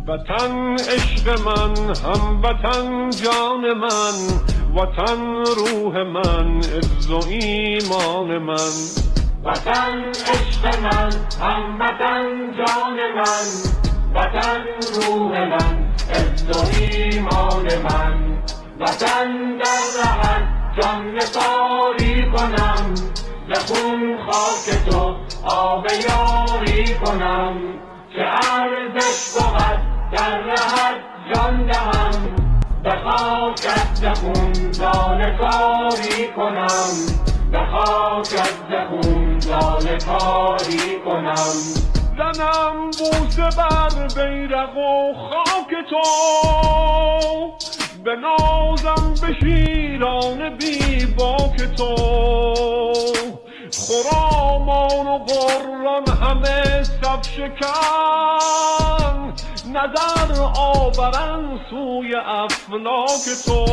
وطن عشق من، هموطن جان من، وطن روح من، عز و ایمان من. وطن عشق من، هموطن جان من، وطن روح من، عز و ایمان من. وطن در رهت جان نثاری کنم، به خون خاک تو آب یاری کنم. که ارزش بود در رهت جان دهم، به خاکت ز خون لاله کاری کنم، به خاکت ز خون لاله کاری کنم. زنم بوسه بر بیرق و خاک تو، بنازم به شیران بی باک تو. خرامان و قران همه صف شکن، نظر آورن سوی افلاک تو.